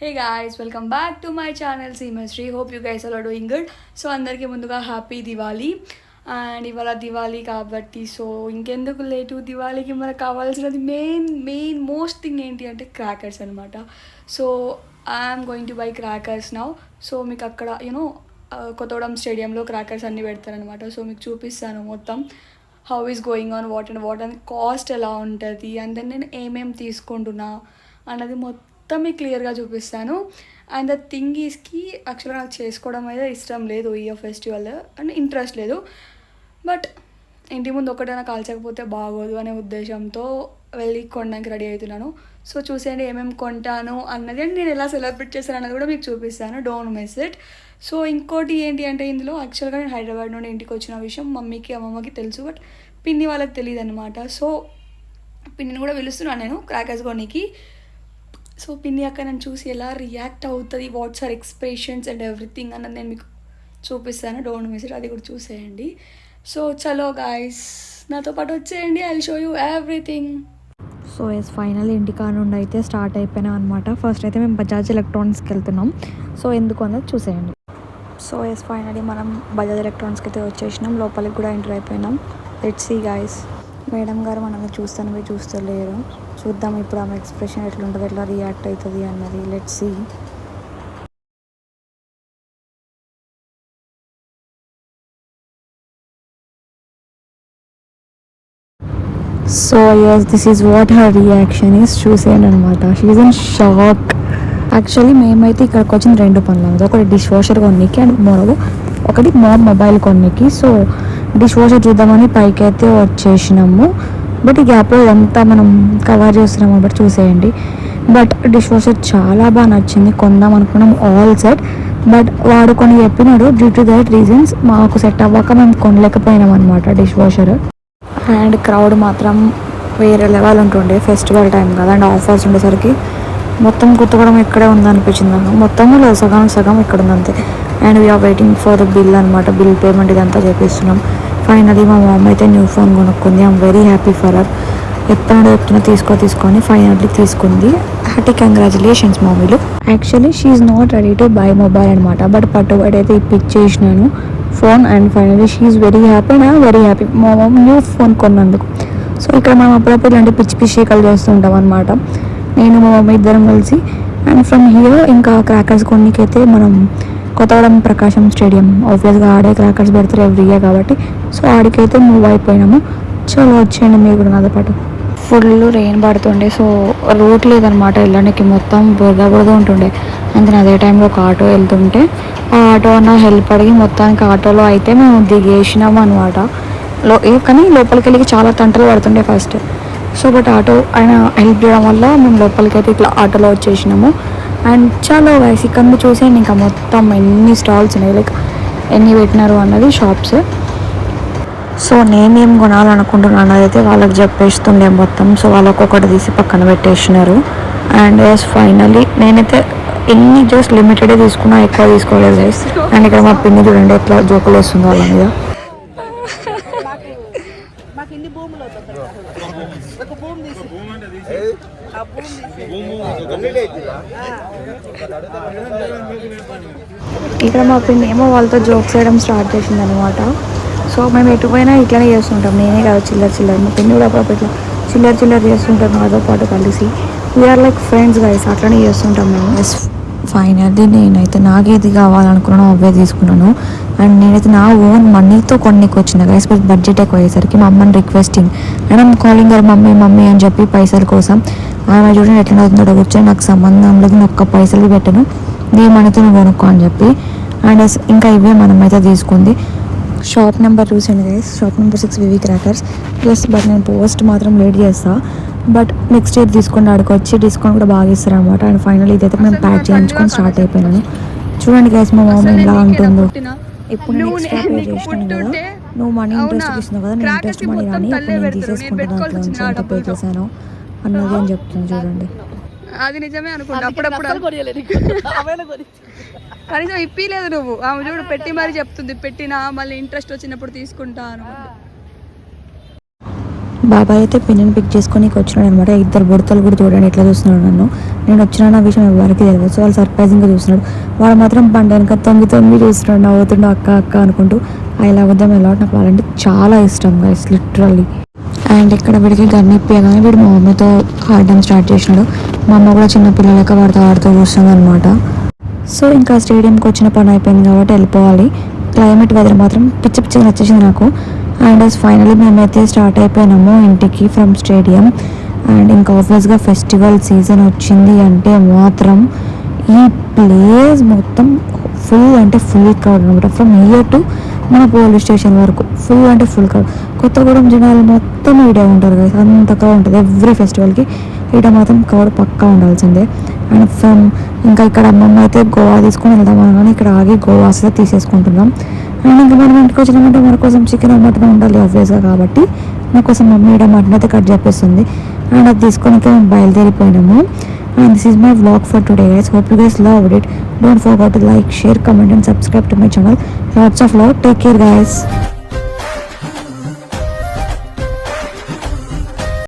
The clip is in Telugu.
Hey guys, welcome back to my channel Seemastry. Hope you guys all are doing good. So అందరికీ ముందుగా హ్యాపీ దివాళీ. అండ్ ఇవాళ దివాళీ కాబట్టి సో ఇంకెందుకు లేటు, దివాళీకి మనకు కావాల్సినది మెయిన్ మోస్ట్ థింగ్ ఏంటి అంటే క్రాకర్స్ అనమాట. So I'm going to buy crackers now. So మీకు అక్కడ కొత్తగూడెం స్టేడియంలో క్రాకర్స్ అన్నీ పెడతారనమాట. సో మీకు చూపిస్తాను మొత్తం how is going on, what and cost ఎలా ఉంటుంది, అండ్ దెన్ నేను ఏమేమి తీసుకుంటున్నా అన్నది మొత్తం మీకు క్లియర్గా చూపిస్తాను. అండ్ ద థింగ్ ఈస్కి యాక్చువల్గా నాకు చేసుకోవడం అయితే ఇష్టం లేదు ఈ ఫెస్టివల్, అండ్ ఇంట్రెస్ట్ లేదు. బట్ ఇంటి ముందు ఒకటైనా కాల్చకపోతే బాగోదు అనే ఉద్దేశంతో వెళ్ళి కొనడానికి రెడీ అవుతున్నాను. సో చూసేయండి ఏమేమి కొంటాను అన్నది, అండ్ నేను ఎలా సెలబ్రేట్ చేశాను అన్నది కూడా మీకు చూపిస్తాను. Don't miss it. సో ఇంకోటి ఏంటి అంటే ఇందులో యాక్చువల్గా నేను హైదరాబాద్ నుండి ఇంటికి వచ్చిన విషయం మమ్మీకి అమ్మమ్మకి తెలుసు, బట్ పిన్ని వాళ్ళకి తెలియదు అనమాట. సో పిన్నిని కూడా పిలుస్తున్నాను నేను క్రాకర్స్ కొనికి. సో పిన్ని అక్క నన్ను చూసి ఎలా రియాక్ట్ అవుతుంది, what's are expressions and everything అన్నది నేను మీకు చూపిస్తాను. డోంట్ మిస్ ఇట్, అది కూడా చూసేయండి. సో చలో గాయస్, నాతో పాటు వచ్చేయండి, I will show you everything. So final ఇంటికా నుండి అయితే స్టార్ట్ అయిపోయినాం అనమాట. ఫస్ట్ అయితే మేము బజాజ్ ఎలక్ట్రానిక్స్కి వెళ్తున్నాం. సో ఎందుకు అన్నది చూసేయండి. సో ఫైనలీ మనం బజాజ్ ఎలక్ట్రానిక్స్కి అయితే వచ్చేసినాం, లోపలికి కూడా ఎంటర్ అయిపోయినాం. Let's see guys. మేడం గారు మనల్ని చూస్తాను చూస్తలేరు, చూద్దాం ఇప్పుడు ఆమె ఎక్స్ప్రెషన్ ఎట్లుంటుంది, ఎట్లా రియాక్ట్ అవుతుంది అన్నది. Let's see. So this is what her reaction is. చూసేయండి అనమాట, she is in shock. Actually మేమైతే ఇక్కడికి వచ్చిన రెండు పనులు ఉంది, ఒకటి డిష్ వాషర్ కొన్నికి అండ్ మరో ఒకటి మొబైల్ కొన్నికి. సో డిష్ వాషర్ చూద్దామని పైకి అయితే వచ్చేసినాము, బట్ ఈ గ్యాప్లో ఇదంతా మనం కవర్ చేస్తున్నాము కాబట్టి చూసేయండి. బట్ డిష్ వాషర్ చాలా బాగా నచ్చింది, కొందాం అనుకున్నాం ఆల్ సెట్. బట్ వాడు కొన్ని చెప్పినాడు, డ్యూ టు దట్ రీజన్స్ మాకు సెట్ అవ్వక మేము కొనలేకపోయినాం అనమాట డిష్ వాషర్. అండ్ క్రౌడ్ మాత్రం వేరే లెవెల్ ఉంటుండే, ఫెస్టివల్ టైం కదా, అండ్ ఆఫర్స్ ఉండేసరికి మొత్తం కొత్తగూడెం ఇక్కడే ఉందనిపించింది నాకు. మొత్తము లేదు, సగం ఇక్కడ ఉంది అంతే. And we are waiting for the bill అనమాట, బిల్ పేమెంట్ ఇదంతా చేపిస్తున్నాం. ఫైనలీ మా మమ్ అయితే న్యూ ఫోన్ కొనుక్కుంది. I'm very happy for her. చెప్తున్నా తీసుకొని ఫైనల్లీ తీసుకుంది. హ్యాపీ కంగ్రాచులేషన్స్ మమ్మీలు. Actually she is not ready to buy mobile అనమాట, బట్ పట్టుబడి అయితే ఇప్పించేసినాను phone. And finally she is very happy and I'm very happy మా మమ్ న్యూ ఫోన్ కొన్నందుకు. సో ఇక్కడ మనం అప్పుడప్పుడు ఇలాంటి పిచ్చి షేకలు చేస్తుంటాం అనమాట, నేను మా మమ్మీ ఇద్దరం కలిసి. అండ్ ఫ్రమ్ హియర్ ఇంకా క్రాకర్స్ కొన్నికైతే మనం కొత్తగూడెం ప్రకాశం స్టేడియం, ఆబ్వియస్గా ఆడే క్రాకర్స్ పెడతారు ఎవ్రీ ఇయర్ కాబట్టి, సో ఆడికైతే మూవ్ అయిపోయినాము. చలో వచ్చేయండి మీరు కూడా నాతో పాటు. ఫుల్ రెయిన్ పడుతుండే, సో రూట్ లేదనమాట వెళ్ళడానికి, మొత్తం బురద ఉంటుండే. అందుకని అదే టైంలో ఒక ఆటో వెళ్తుంటే ఆ ఆటో అన్న హెల్ప్ అడిగి మొత్తానికి ఆటోలో అయితే మేము దిగేసినాము అనమాట. కానీ లోపలికి వెళ్ళి చాలా తంటలు పడుతుండే ఫస్ట్. సో బట్ ఆటో ఆయన హెల్ప్ చేయడం వల్ల మేము లోపలికి అయితే ఇట్లా ఆటోలో వచ్చేసినాము. అండ్ చాలా వయసు ఇక్కడ చూసేయండి, ఇంకా మొత్తం ఎన్ని స్టాల్స్ ఉన్నాయి, లైక్ ఎన్ని పెట్టినారు అన్నది షాప్స్. సో నేనేం కొనాలనుకుంటున్నాను అయితే వాళ్ళకి చెప్పేస్తుండే మొత్తం. సో వాళ్ళు ఒక్కొక్కటి తీసి పక్కన పెట్టేసినారు. అండ్ ఫైనలీ నేనైతే ఎన్ని జస్ట్ లిమిటెడే తీసుకున్నా, ఎక్కువ తీసుకోలేదు గైస్. అండ్ ఇక్కడ మా పిన్ని చూడండి ఎట్లా జోకులు వేస్తుంది వాళ్ళ మీద. ఇక్కడ మా పిన్ని ఏమో వాళ్ళతో జోక్స్ వేయడం స్టార్ట్ చేసింది అనమాట. సో మేము ఎటుపోయినా ఇట్లానే చేస్తుంటాం, నేనే కాదు చిల్లర మా పిన్ని కూడా అప్పుడప్పుడు ఇట్లా చిల్లర చేస్తుంటాం నాతో పాటు కలిసి. వీఆర్ లైక్ ఫ్రెండ్స్ గైస్, అట్లనే చేస్తుంటాం మేము. ఫైనల్లీ నేనైతే నాకేది కావాలనుకున్నాను అవే తీసుకున్నాను. అండ్ నేనైతే నా ఓన్ మనీతో కొన్నికి వచ్చిన గైస్, బట్ బడ్జెట్ ఎక్కువ అయ్యేసరికి మా అమ్మని రిక్వెస్టింగ్ అండ్ ఐమ్ కాలింగ్ గారు మమ్మీ అని చెప్పి పైసల కోసం. ఆమె చూడండి ఎట్లా అవుతుందో కూర్చొని, నాకు సంబంధం లేదు, నేను ఒక్క పైసలు పెట్టను, నీ మనీతో నువ్వు కొనుక్కో అని చెప్పి. అండ్ ఇంకా ఇవే మనమైతే తీసుకుంది. షాప్ నెంబర్ చూసండి guys, shop number 6 VV crackers plus. But నేను పోస్ట్ మాత్రం లేట్ చేస్తాను, బట్ నెక్స్ట్ ఇయర్ తీసుకుని ఆడికి వచ్చి డిస్కౌంట్ కూడా బాగా ఇస్తారు అనమాట. అండ్ ఫైనల్ ఇదైతే మేము ప్యాక్ చేయించుకొని స్టార్ట్ అయిపోయినాను. చూడండి గైస్ మా మమ్మీ ఎలా ఉంటుందో. ఇప్పుడు నేను ఎక్స్ట్రా పే చేసినాను కదా, నువ్వు మనీ ఇంట్రెస్ట్ ఇస్తున్నావు కదా, నేను ఇంట్రెస్ట్ మనీ రాని ఇప్పుడు నేను తీసేసుకుంటాను అట్లా నుంచి ఎంత పే చేశాను అన్నది అని చెప్తుంది. చూడండి అది నిజమే అనుకుంటా, అప్పుడప్పుడు కనీసం ఇప్పలేదు నువ్వు. ఆమె చూడు పెట్టి మరీ చెప్తుంది, పెట్టినా మళ్ళీ ఇంట్రెస్ట్ వచ్చినప్పుడు తీసుకుంటా అనుకుంటా. బాబాయ్ అయితే పిన్నిని పిక్ చేసుకొని వచ్చినాడు అనమాట. ఇద్దరు బుడతలు కూడా చూడండి ఎట్లా చూస్తున్నాడు నన్ను. నేను వచ్చిన విషయం ఎవరికి తెలియదు. సో వాళ్ళు సర్ప్రైజింగ్గా చూస్తున్నాడు. వాడు మాత్రం బండి వెనక తొంగి చూస్తున్నాడు, నవ్వుతుండు అక్క అక్క అనుకుంటూ. I love them allot. నాకు వాళ్ళంటే చాలా ఇష్టం గైస్, లిటరల్లీ. అండ్ ఇక్కడ వీడికి గన్ ఇప్పియగానే వీడు మా మమ్మీతో ఆడడం స్టార్ట్ చేసినాడు. మా అమ్మ కూడా చిన్న పిల్లలక ఆడుతూ చూస్తుంది అనమాట. సో ఇంకా స్టేడియంకి వచ్చిన పని అయిపోయింది కాబట్టి వెళ్ళిపోవాలి. క్లైమేట్ వెదర్ మాత్రం పిచ్చిగా నచ్చేసింది నాకు. అండ్ ఫైనలీ మేమైతే స్టార్ట్ అయిపోయినాము ఇంటికి ఫ్రమ్ స్టేడియం. అండ్ ఇంకా ఆబ్వియస్గా ఫెస్టివల్ సీజన్ వచ్చింది అంటే మాత్రం ఈ ప్లేస్ మొత్తం ఫుల్ అంటే ఫుల్ క్రౌడ్ అనమాట. ఫ్రమ్ హియర్ టు మన పోలీస్ స్టేషన్ వరకు ఫుల్ అంటే ఫుల్ క్రౌడ్. కొత్తగూడెం జనాలు మొత్తం ఈడే ఉంటారు కదా, అంత క్రౌడ్ ఉంటుంది ఎవ్రీ ఫెస్టివల్కి. ఈడ మాత్రం క్రౌడ్ పక్కా ఉండాల్సిందే. అండ్ ఫ్రమ్ ఇంకా ఇక్కడ అమ్మమ్మ అయితే గోవా తీసుకొని వెళ్దామని, కానీ ఇక్కడ ఆగి గోవాస్ తీసేసుకుంటున్నాం. అండ్ ఇంకా మనం ఇంటికి వచ్చినామంటే మన కోసం చికెన్ మటన్ ఉండాలి ఆబ్వియస్గా, కాబట్టి నా కోసం మమ్మీ ఈడ మటన్ అయితే కట్ చేపిస్తుంది. అండ్ అది తీసుకొని మేము బయలుదేరిపోయినాము. And this is my vlog for today guys. Hope you guys loved it. Don't forget to like, share, comment and subscribe to my channel. Lots of love. Take care guys.